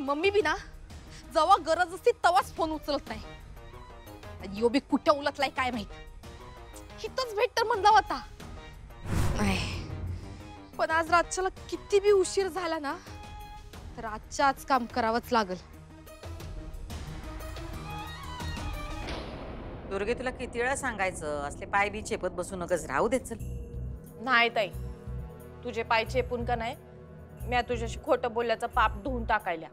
Mummy बी ना जेव्हा गरज असते तेव्हाच फोन उचलत नाही. आणि यो बी कुठे उलटलाय काय माहित. हितच भेट तर म्हणला होता. नाही पण आज रातच्याला किती बी उशीर झाला ना तर आजच्या आज काम करावंच लागल. दुर्गे तुला किती वेळा सांगायचं असले पाय बी चेपत बसू नकच, राहू दे चल. नाही ताई, तुझे पाय चेपून का नाही मी तुझ्याशी खोटं बोलल्याचं पाप धुवून टाकायला.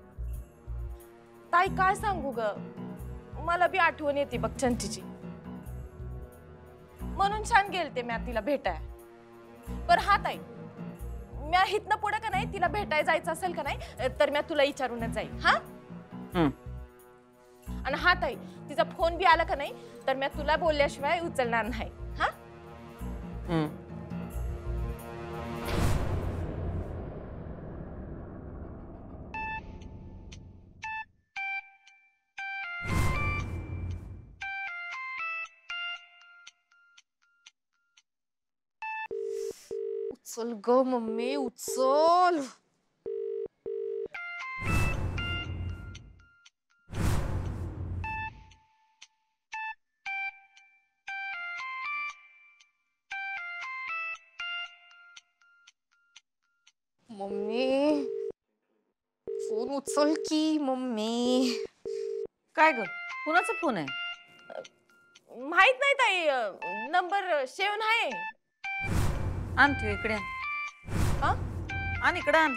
ताई काय सांगू ग, मला बी आठवण येते बघ चंचीची. म्हणून छान गेलते मी तिला भेटाय. पर हा ताई, मी हितनं पुढे का नाही तिला भेटायला जायचं असेल का नाही तर मी तुला विचारूनच जाईल. हा आणि हा ताई, तिचा फोन बी आला का नाही तर मी तुला बोलल्याशिवाय उचलणार नाही. हा उचल ग मम्मी उचल. मम्मी फोन उचल की मम्मी. काय ग, कुणाचा फोन आहे? माहित नाही ताई, नंबर सेव्ह नाही. आण तू इकडे आण. हा आण इकडे आण.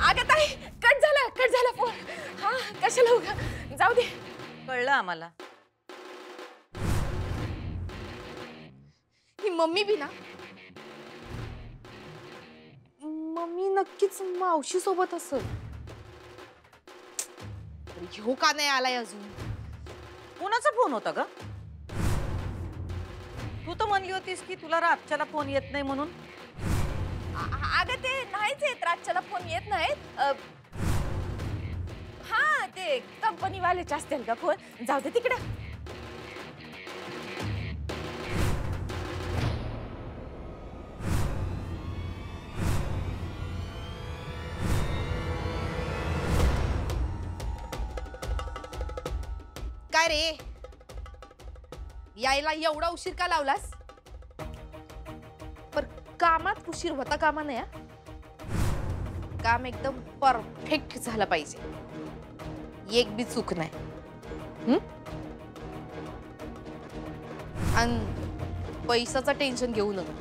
अगं ताई, कट झाला फोन. हा कशाला उगा, जाऊ दे. कळलं आम्हाला. ही मम्मी बी ना मम्मी नक्कीच मावशी सोबत असेल. ह्यो का नाही आलाय अजून? कुणाचा फोन होता ग? तू तर म्हणली होतीस की तुला रातच्याला फोन येत नाही म्हणून. अगं ते नाहीच येत, रातच्याला फोन येत नाहीत. हा ते कंपनी वालेच असतील का फोन. जाऊ दे तिकडे. काय रे यायला एवढा उशीर का लावलास? पर कामात उशीर होता कामा नाही. काम एकदम परफेक्ट झालं पाहिजे, एक बी चूक नाही. आणि पैशाचं टेन्शन घेऊ नको.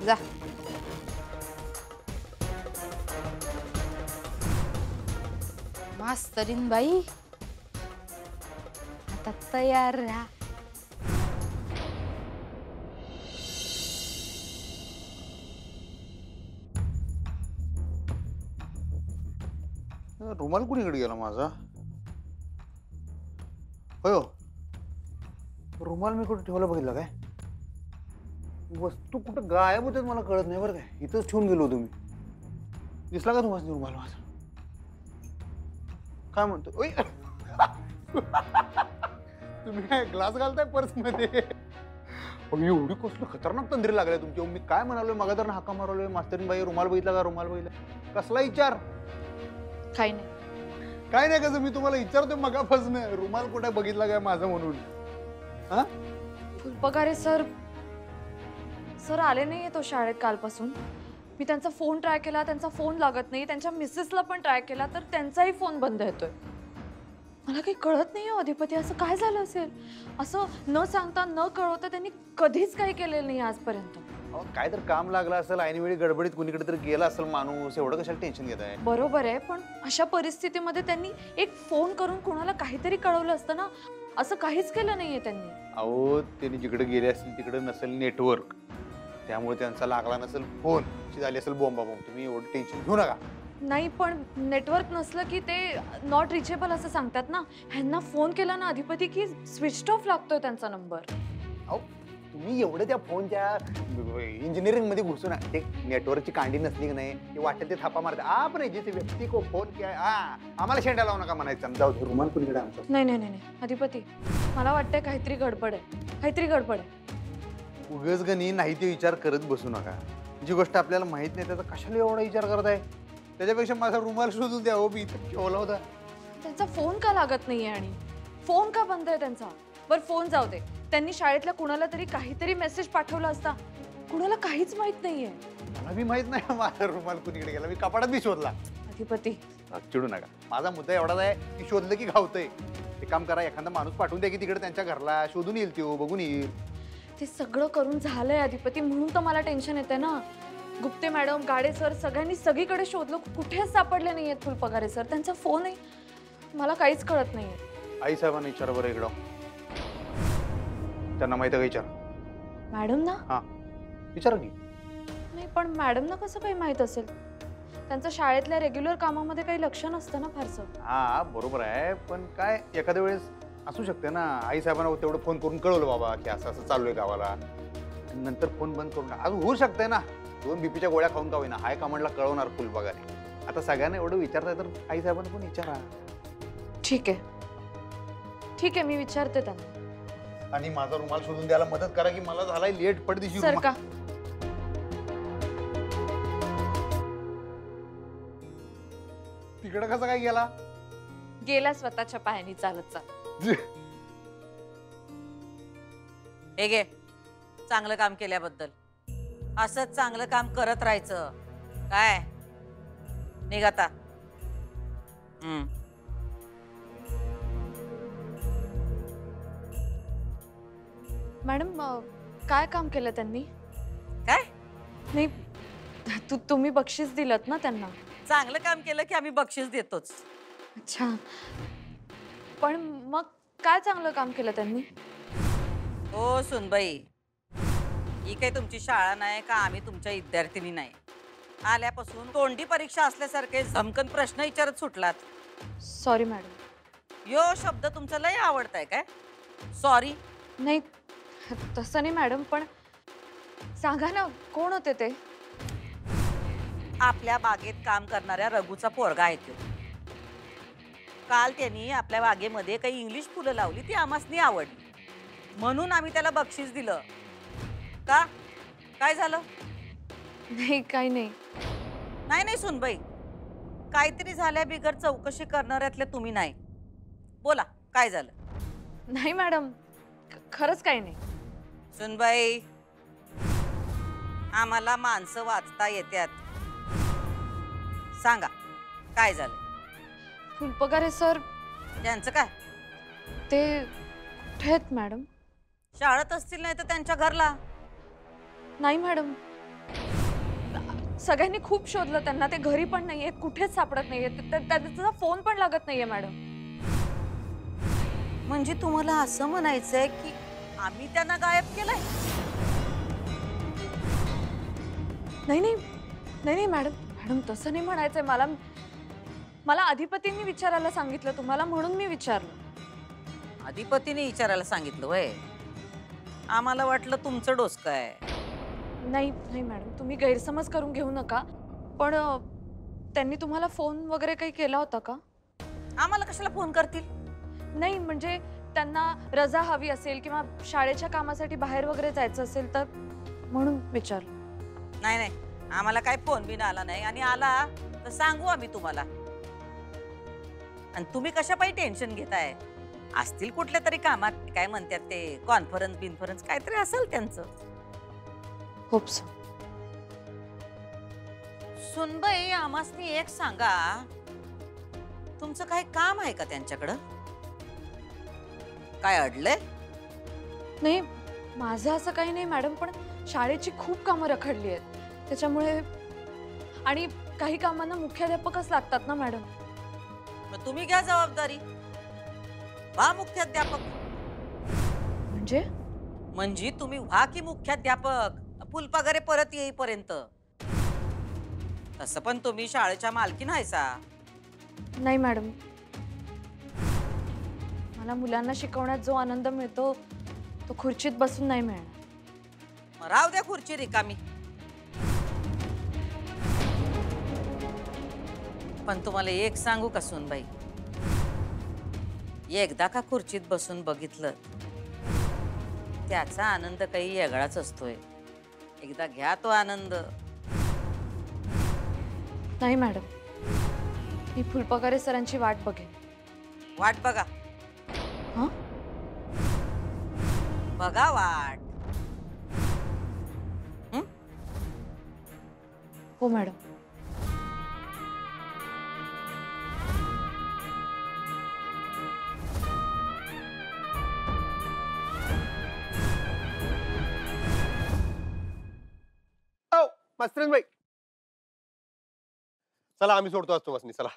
जा. मास्तरीन बाई आता तयार राहा. रुमाल कुणीकडे गेला माझा? होय, रुमाल मी कुठे ठेवला बघितला काय? वस्तू कुठं गायब होते मला कळत नाही बरं काय. इथंच ठेवून गेलो होतो मी. दिसला का तुम्हाला रुमाल माझा? काय म्हणतो? तुम्ही काय ग्लास घालताय पर्स मध्ये? एवढी कसलं खतरनाक तंद्री लागल्या तुमची. मी काय म्हणालोय मगा तर हाका मारलोय, मास्तरीन बाई रुमाल बघितला का, रुमाल बघितला? कसला विचार? काही नाही. काय नाही कसं मी तुम्हाला विचारतोय मगापासून, रुमाल कुठे बघितला काय माझा म्हणून. हा फुलपगारे सर आले नाहीये तो शाळेत कालपासून. मी त्यांचा फोन ट्राय केला, त्यांचा फोन लागत नाही. त्यांच्या मिसेसला पण ट्राय केला तर त्यांचाही फोन बंद येतोय. मला काही कळत नाहीये अधिपती, असं काय झालं असेल? असं न सांगता न कळवता त्यांनी कधीच काही केलेलं नाही आजपर्यंत. काय तर काम लागलं असेल, ऐनवेळी गडबडीत कुणीकडे तर गेला असेल माणूस. एवढं कशाला टेन्शन घेत आहे? बरोबर आहे, पण अशा परिस्थितीमध्ये त्यांनी एक फोन करून कोणाला काहीतरी कळवलं असतं ना. असं काहीच केलं नाहीये त्यांनी. अहो त्यांनी जिकडे गेले असतील तिकडे नसेल नेटवर्क, त्यामुळे त्यांचा लागला नसेल फोन. झाली असेल बोंबाबोंब. तुम्ही एवढं टेन्शन घेऊ नका. नाही पण नेटवर्क नसलं की ते नॉट रिचेबल असं सांगतात ना. ह्यांना फोन केला ना अधिपती की स्विच ऑफ लागतोय त्यांचा नंबर. अहो तुम्ही एवढं त्या फोनच्या इंजिनिअरिंग मध्ये घुसू ना, ते नेटवर्कची कांडी नसली की नाही ते वाटेल ते थापा मारते. आपण जैसे व्यक्ती को फोन किया आम्हाला शेंडा लावू नका म्हणायचं. जाऊ दे, रुमाल कुणीकडे आमचं. नाही नाही नाही नाही अधिपती, मला वाटतंय काहीतरी गडबड आहे, काहीतरी गडबड आहे. उगाच गणी नाही ते विचार करत बसू नका. जी गोष्ट आपल्याला माहित नाही त्याचा कशाला एवढा विचार करताय? त्याच्यापेक्षा माझा रुमाल शोधून द्या. हो, मी इथे ठेवला होता. त्यांचा फोन का लागत नाहीये आणि फोन का बंद आहे त्यांचा? बरं फोन जाऊ दे, त्यांनी शाळेतल्या कुणाला तरी काहीतरी मेसेज पाठवला असता. कुणाला काहीच माहित नाहीये. मला बी माहित नाही माझा रुमाल कुणीकडे गेला. मी कपाटात बी शोधला. अधिपती चिडू नका. माझा मुद्दा एवढाच आहे की शोधलं की घावतंय. एक काम करा, एखादा माणूस पाठवून द्या की तिकडे त्यांच्या घरला शोधून येईल, तो बघून येईल. ते सगळं करून झालंय अधिपती, म्हणून तर मला टेन्शन येते ना. गुप्ते मॅडम, गाडे सर, सगळ्यांनी सगळीकडे शोधलं, कुठेच सापडले नाहीयेत फुलपगारे सर. त्यांचा फोन आहे, मला काहीच कळत नाहीये. आई साहेबांना विचार बरं इकडं. त्यांना माहिती आहे का विचार. मॅडम ना? हा विचारा की. नाही पण मॅडमना कसं काही माहित असेल? त्यांचं शाळेतल्या रेग्युलर कामामध्ये काही लक्ष नसतं ना फारसं. हा बरोबर आहे, पण काय एखाद्या वेळेस असू शकते ना, आई साहेबांना तेवढं फोन करून कळवलं बाबा की असं असं चालू आहे गावाला, नंतर फोन बंद करून अजून होऊ शकतंय ना. 2 बीपीच्या गोळ्या खाऊन का होईना हाय कमांडला कळवणार फुलपगारे. आता सगळ्यांना एवढं विचारताय तर आई साहेबांना पण विचारा. ठीक आहे ठीक आहे, मी विचारते त्यांना. आणि माझा रुमाल शोधून द्यायला मदत करा की मला झालाय लेट पडदिशी. सर का तिकडं कसा काय गेला? गेला स्वतःच्या पायाने चालत चालत. हे घे, चांगलं काम केल्याबद्दल. असंच चांगलं काम करत राहायचं. काय निघ आता. मॅडम काय काम केलं त्यांनी? काय नाही तुम्ही बक्षीस दिलत ना त्यांना. चांगलं काम केलं की आम्ही बक्षीस देतोच. अच्छा, पण मग काय चांगलं काम केलं त्यांनी? हो सुनबाई, ही काही तुमची शाळा नाही का आम्ही तुमच्या विद्यार्थिनी नाही. आल्यापासून तोंडी परीक्षा असल्यासारखे झमकन प्रश्न विचारत सुटलात. Sorry madam. यो शब्द तुमचा लय आवडताय काय? सॉरी नाही तसं नाही मॅडम, पण सांगा ना कोण होते ते? आपल्या बागेत काम करणाऱ्या रघुचा पोरगा आहे तो. काल त्यांनी आपल्या बागेमध्ये काही इंग्लिश फुलं लावली, ती आम्हासनी आवडली म्हणून आम्ही त्याला बक्षीस दिलं. का काय झालं? नाही काही नाही. नाही नाही सुनबाई, काहीतरी झाल्या बिगर चौकशी करणाऱ्यातले तुम्ही नाही. बोला काय झालं? नाही मॅडम, खरंच काही नाही. सुनबाई, आम्हाला माणसं वाचता येतात. सांगा काय झालं? फुलपगारे सर त्यांचं काय? ते कुठे आहेत मॅडम? शाळेत असतील नाही तर त्यांच्या घरला. नाही मॅडम, सगळ्यांनी खूप शोधलं त्यांना, ते घरी पण नाहीये, कुठेच सापडत नाहीये. त्याचा फोन पण लागत नाहीये मॅडम. म्हणजे तुम्हाला असं म्हणायचंय की आम्ही त्यांना गायब केलंय? नाही नाही नाही नाही मॅडम, मॅडम तसं नाही म्हणायचंय मला. मला अधिपतींनी विचारायला सांगितलं तुम्हाला, म्हणून मी विचारलं. अधिपतीने विचारायला सांगितलं वय? आम्हाला वाटलं तुमचं डोसकं आहे. नाही नाही मॅडम, तुम्ही गैरसमज करून घेऊ नका. पण त्यांनी तुम्हाला फोन वगैरे काही केला होता का? आम्हाला कशाला फोन करतील? नाही म्हणजे त्यांना रजा हवी असेल किंवा शाळेच्या कामासाठी बाहेर वगैरे जायचं असेल तर म्हणून विचारलं. नाही नाही, आम्हाला काय फोन बिन आला नाही, आणि आला तर सांगू आम्ही तुम्हाला. आणि तुम्ही कशापायी टेन्शन घेताय? असतील कुठल्या तरी कामात, काय म्हणतात ते कॉन्फरन्स बिनफरन्स काहीतरी असेल त्यांचं. Hope so. सुनबाई, आम्हासनी एक सांगा, तुमचं काय काम आहे का त्यांच्याकडं? काय अडलंय? नाही माझं असं काही नाही मॅडम, पण शाळेची खूप कामं रखडली आहेत त्याच्यामुळे, आणि काही कामांना मुख्याध्यापकच लागतात ना मॅडम. मग तुम्ही घ्या जबाबदारी, व्हा मुख्याध्यापक. म्हणजे तुम्ही व्हा की मुख्याध्यापक, फुलपगारे परत येईपर्यंत. तसं पण तुम्ही शाळेच्या मालकीण आहेसा. नाही मॅडम, मला मुलांना शिकवण्यात जो आनंद मिळतो तो खुर्चीत बसून नाही मिळणार. राहू द्या खुर्ची रिकामी. पण तुम्हाला एक सांगू का सुनबाई, एकदा का खुर्चीत बसून बघितलं त्याचा आनंद काही वेगळाच असतोय. एकदा घ्या तो आनंद. नाही मॅडम, मी फुलपगारे सरांची वाट बघेन. वाट बघा. हं? बघा वाट. हो मॅडम. मस्तरीनबाई, चला आम्ही सोडतो असतो बसनी. चला.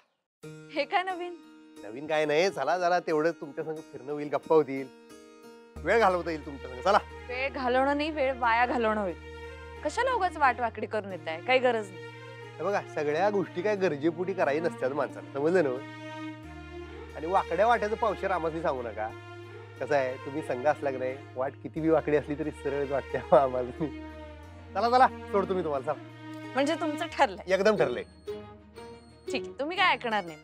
हे काय नवीन? नवीन काय नाही, चला जरा तेवढं तुमच्या संग फिरणं होईल, गप्पा होतील, वेळ घालवता येईल तुमच्या संग. चला. वेळ घालवणं नाही, वेळ वाया घालवणं होईल. कशाला उगाच वाट वाकडी करून येत आहे? काही गरज नाही. हे बघा, सगळ्या गोष्टी काय गरजेपोटी करायची नसतात माणसाला, समजलं ना? आणि वाकड्या वाट्याचं पावशेर आम्हाला सांगू नका. कसं आहे, तुम्ही संघ असला की नाही, वाट किती बी वाकडी असली तरी सरळच वाटते आम्हाला. चला चला, सोडतो मी तुम्हाला. चला. म्हणजे तुमचं ठरलंय? एकदम ठरलंय. ठीक आहे, तुम्ही काय ऐकणार नाही.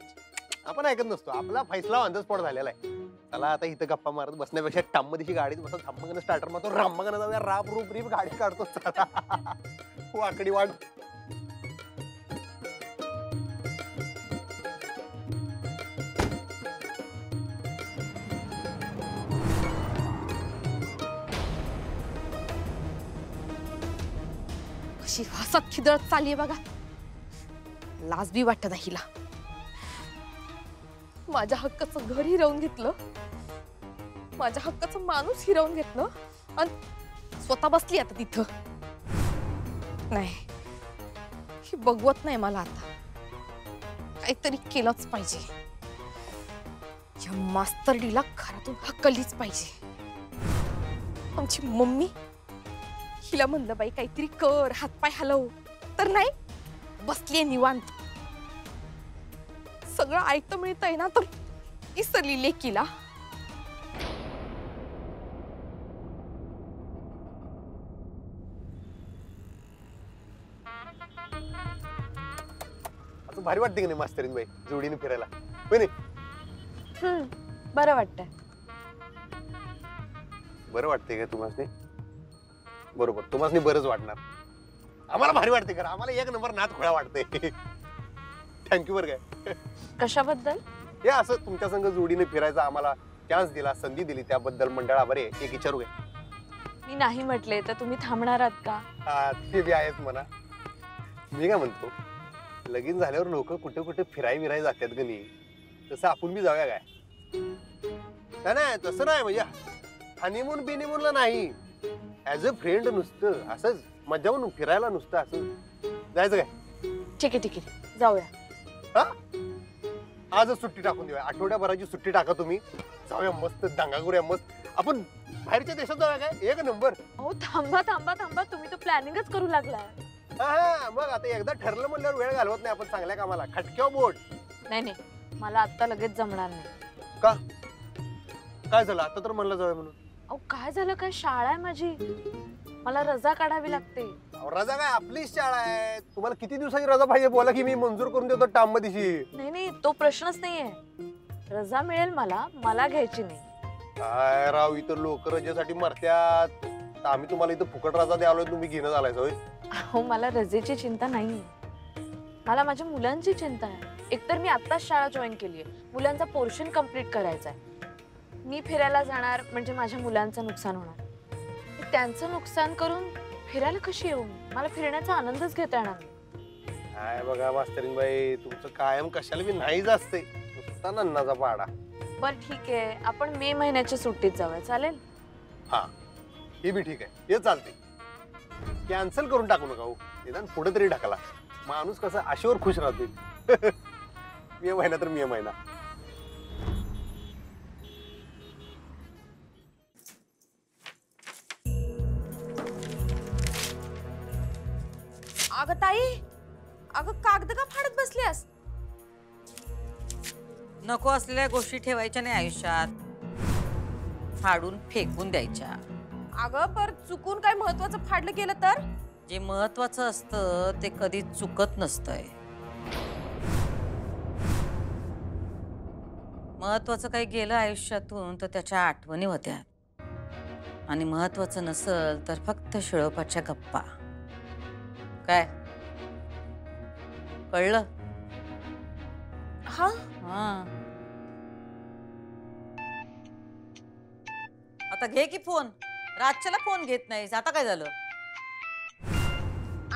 आपण ऐकत नसतो, आपला फैसला ऑन द स्पॉट झालेला आहे. चला आता इथं गप्पा मारत बसण्यापेक्षा टाममध्येची गाडीत बसा, थांबगन स्टार्टर मारतो, रामगन जाऊया, राप रूप रीप गाडी काढतो. चला. वाकडी वाट. कशी हसत खिदळत चालली बघा. लाज बी वाटत नाही हिला. माझ्या हक्काचं घर हिरावून घेतलं, माझ्या हक्काचं माणूस हिरावून घेतलं आणि स्वतः बसली आता तिथं. नाही, ही बघवत नाही मला. आता काहीतरी केलंच पाहिजे. या मास्तरडीला घरातून हकललीच पाहिजे. आमची मम्मी, हिला म्हणलं बाई काहीतरी कर, हातपाय हलव, तर नाही, बसलीये निवांत. सगळं ऐकतं मिळतंय ना, तर इसरली लेकीला. आता भारी वाटते की नाही मास्तरीनबाई जोडीने फिरायला? होय नाही? बरं वाटतंय. बरं वाटते का तुम्हाला? बरोबर, तुम्हाला बरंच वाटणार. आम्हाला भारी वाटते का? आम्हाला एक नंबर नाद खोळा वाटते. थँक्यू. बरं काय, कशाबद्दल? हे असं तुमच्या संग जोडीने फिरायचा आम्हाला चान्स दिला, संधी दिली, त्याबद्दल मंडळ आभारी आहे. एक विचारू काय? मी नाही म्हटले तर तुम्ही थांबणार आहात का? हा, ते बी आहेच म्हणा. मी काय म्हणतो, लगीन झाल्यावर लोक कुठे कुठे फिराय जातात का नाही, तसं आपण बी जाऊया काय? नाही, तसं नाही, म्हणजे हनीमून बिनीमूनला नाही, ऍज अ फ्रेंड नुसतं असंच मजा म्हणून फिरायला, नुसतं असं जायचं काय? ठीक आहे, जाऊया. हा, आजच सुट्टी टाकून देऊया. आठवड्याभराची सुट्टी टाका तुम्ही, जाऊया मस्त, दंगा करूया मस्त. आपण बाहेरच्या देशात जाऊया काय? एक नंबर. हो, थांबा, तुम्ही तर प्लॅनिंगच करू लागला. हा, मग आता एकदा ठरलं म्हणल्यावर वेळ घालवत नाही आपण चांगल्या कामाला. खटक्यावर बोट. नाही, मला आता लगेच जमणार नाही. का? काय झालं? आता तर म्हणलं जाऊया म्हणून. अहो, काय झालं? काय शाळा आहे माझी, मला रजा काढावी लागते. रजा काय? आपलीच शाळा आहे. तुम्हाला किती दिवसाची रजा पाहिजे बोला की मी मंजूर करून देतो टाइम मध्येशी. नाही, तो प्रश्नच नाहीये. रजा मिळेल मला घ्यायची नाही. काय राव, इतर लोक रजेसाठी मरत्यात, आम्ही तुम्हाला इथं फुकट रजा द्यालोय, तुम्ही घेणं झालाय होय? अहो, मला रजेची चिंता नाहीये, मला माझ्या मुलांची चिंता आहे. एकतर मी आत्ताच शाळा जॉईन केली आहे, मुलांचा पोर्शन कम्प्लीट करायचा आहे. मी फिरायला जाणार म्हणजे माझ्या मुलांचं नुकसान होणार. त्यांचं नुकसान करून फिरायला कशी येऊ? मला फिरण्याचा आनंदच घेता येणार नाही. काय बघा मास्तरीनबाई, तुमचं कायम कशाला बी नाहीच असते, नुसता नन्नाचा पाडा. बरं ठीक आहे, आपण मे महिन्याच्या सुट्टीत जाऊया, चालेल? हा, हे बी ठीक आहे, हे चालते. कॅन्सल करून टाकू नका हो, निदान पुढे तरी ढकला. माणूस कसा आशेवर खुश राहतो. मे महिना तर मे महिना. अगं ताई, अगं कागद का फाडत बसल्यास? नको असलेल्या गोष्टी ठेवायच्या नाही आयुष्यात, फाडून फेकून द्यायच्या. अगं पर चुकून काय महत्वाचं फाडलं गेलं तर? जे महत्वाचं असतं ते कधी चुकत नसतंय. महत्वाचं काही गेलं आयुष्यातून तर त्याच्या आठवणी होत्या आणि महत्वाचं नसल तर फक्त शिळोपाच्या गप्पा. काय कळलं? हा हा. आता घे की फोन. रातच्याला फोन घेत नाहीस, आता काय झालं?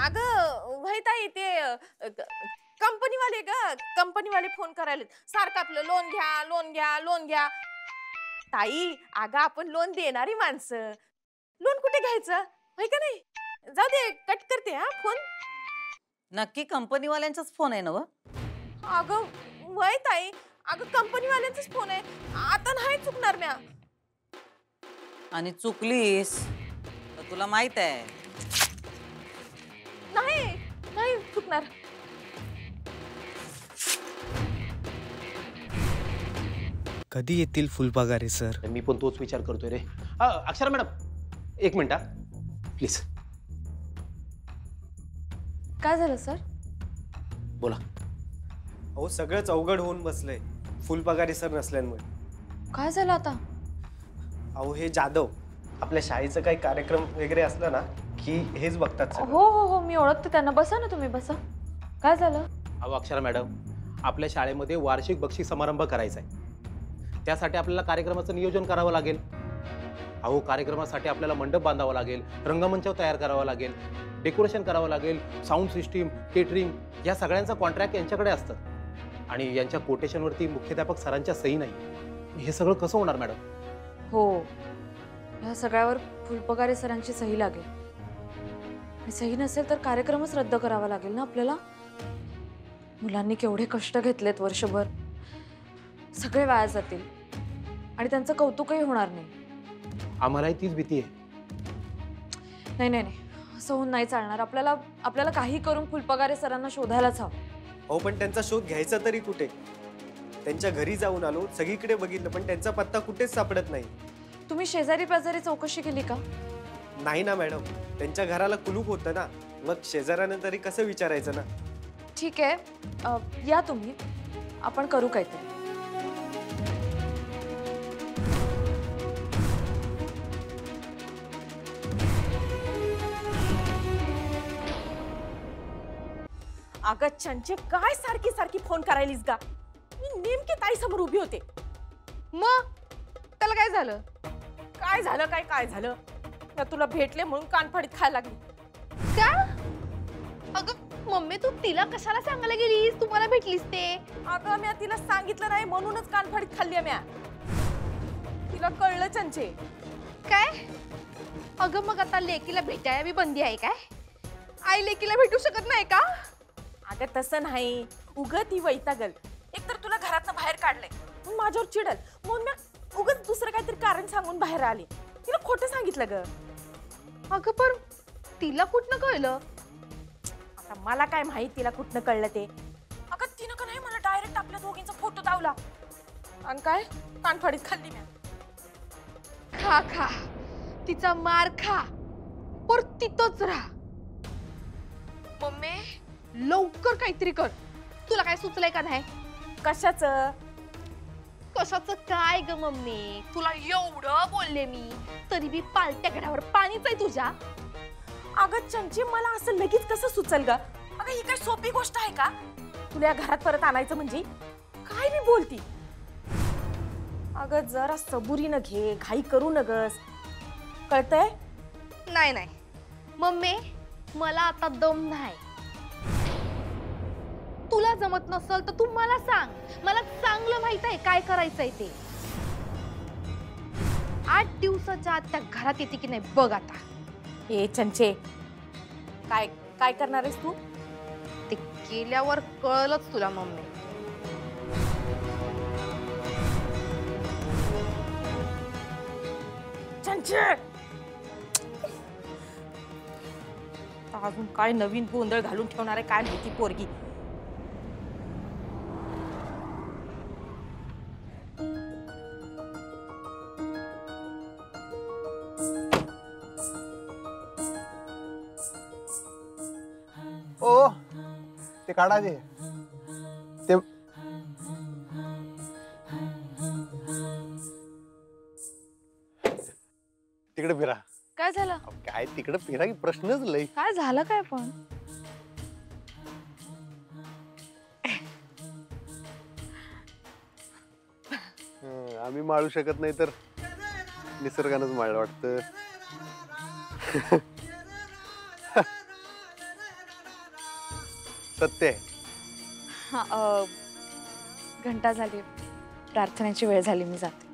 अगं वहिताई ते कंपनीवाले कंपनीवाले फोन करायला सारखं आपलं लोन घ्या लोन घ्या लोन घ्या. ताई अगं आपण लोन देणारी माणसं, लोन कुठे घ्यायचं होय का नाही? जाऊ दे कट करते हा फोन. नक्की कंपनीवाल्यांचाच फोन आहे ना व? अगं वय ताई, अगं कंपनीवाल्यांचाच फोन आहे. आता नाही चुकणार म्या. आणि चुकलीस तर तुला माहित आहे नाही नाही चुकणार. कधी येतील फुलपगारे सर? मी पण तोच विचार करतोय रे. अक्षरा मॅडम एक मिनिट प्लीज. काय झालं सर? बोला. अहो सगळंच अवघड होऊन बसलंय फुलपगारे सर नसल्यामुळे. काय झालं आता? अहो हे जाधव आपल्या शाळेचं काही कार्यक्रम वगैरे असलं ना की हेच बघतात सगळं. हो हो हो मी ओळखते त्यांना. बसा ना तुम्ही बसा. काय झालं? अहो अक्षरा मॅडम, आपल्या शाळेमध्ये वार्षिक बक्षीस समारंभ करायचा आहे. त्यासाठी आपल्याला कार्यक्रमाचं नियोजन करावं लागेल. अहो कार्यक्रमासाठी आपल्याला मंडप बांधावा लागेल, रंगमंच तयार करावा लागेल, डेकोरेशन करावं लागेल, साऊंड सिस्टीम, केटरिंग या सगळ्यांचा कॉन्ट्रॅक्ट यांच्याकडे असतं आणि यांच्या कोटेशनवरती मुख्याध्यापक सरांच्या सही नाही. हे सगळं कसं होणार मॅडम? हो ह्या सगळ्यावर फुलपगारे सरांची सही लागेल आणि सही नसेल तर कार्यक्रमच रद्द करावा लागेल ना आपल्याला. मुलांनी केवढे कष्ट घेतलेत वर्षभर, सगळे वाया जातील आणि त्यांचं कौतुकही होणार नाही. आम्हालाही तीच भीती आहे. नाही नाही नाही असं होऊन नाही चालणार. आपल्याला काही करून फुलपगारे सरांना शोधायलाच हवं. अहो पण त्यांचा शोध घ्यायचा तरी कुठे? त्यांच्या घरी जाऊन आलो, सगळीकडे बघितलं पण त्यांचा पत्ता कुठेच सापडत नाही. तुम्ही शेजारी पाजारी चौकशी केली का? नाही ना मॅडम, त्यांच्या घराला कुलूप होतं ना, मग शेजाऱ्यानं तरी कसं विचारायचं ना. ठीक आहे या तुम्ही, आपण करू काहीतरी. अगं चंचे काय सारखी सारखी फोन करायलीस गा? मी नेमके ताई समोर उभी होते. मग त्याला काय झालं? काय झालं काय झालं? त्या तुला भेटले म्हणून कानफडीत खायला लागली. का? अगं मम्मी तू तिला कशाला सांगायला गेलीस तू मला भेटलीस ते? अगं म्या तिला सांगितलं नाही म्हणूनच कानफडीत खाल्ली म्या. तिला कळलं चंचे. काय? अगं मग आता लेकीला भेटायला बी बंदी आहे काय? आई लेकीला भेटू शकत नाही का? अगं तसं नाही, उग ती वैतागल. एकतर तुला घरातनं बाहेर काढलंय म्हणून माझ्यावर चिडल, म्हणून म्या उगच दुसरं काहीतरी कारण सांगून बाहेर आले. तिला खोटं सांगितलं ग. अगं पण तिला कुठनं कळलं? आता मला काय माहित तिला कुठनं कळलं ते. अगं तिनं का नाही मला डायरेक्ट आपल्या दोघींचा फोटो दावला आणि काय कानफडीत खाल्ली म्या. खा खा तिचा मार खा, पर तिथंच राहा. मम्मी लवकर काहीतरी कर. तुला काय सुचलंय का नाही? कशाचं? कशाचं काय ग मम्मी? तुला एवढं बोलले मी तरी बी पालट्या घडावर पाणीच आहे तुझ्या. अगं चंची मला असं लगेच कसं सुचल ग? अगं ही काय सोपी गोष्ट आहे का? तुला या घरात परत आणायचं म्हणजे काय मी बोलती? अगं जरा सबुरीनं घे, घाई करू नगस, कळतंय? नाही नाही मम्मी मला आता दम नाही. तुला जमत नसल तर तू मला सांग. मला चांगलं माहित आहे काय करायचंय ते. 8 दिवसाच्या आत त्या घरात येते की नाही बघ आता. ए चंचे काय काय करणार आहेस तू? ते केल्यावर कळलंच तुला मम्मी. चंचे अजून काय नवीन गोंधळ घालून ठेवणार आहे काय माहिती पोरगी. ओ ते काढा ते ते तिकडे फिरा. काय झालं? अहो, काय तिकडे फिरा की प्रश्नच लय. काय झालं काय पण? आम्ही माळू शकत नाही तर निसर्गानंच माळलं वाटतं. सत्य आहे. हा घंटा झाली, प्रार्थनेची वेळ झाली, मी जाते.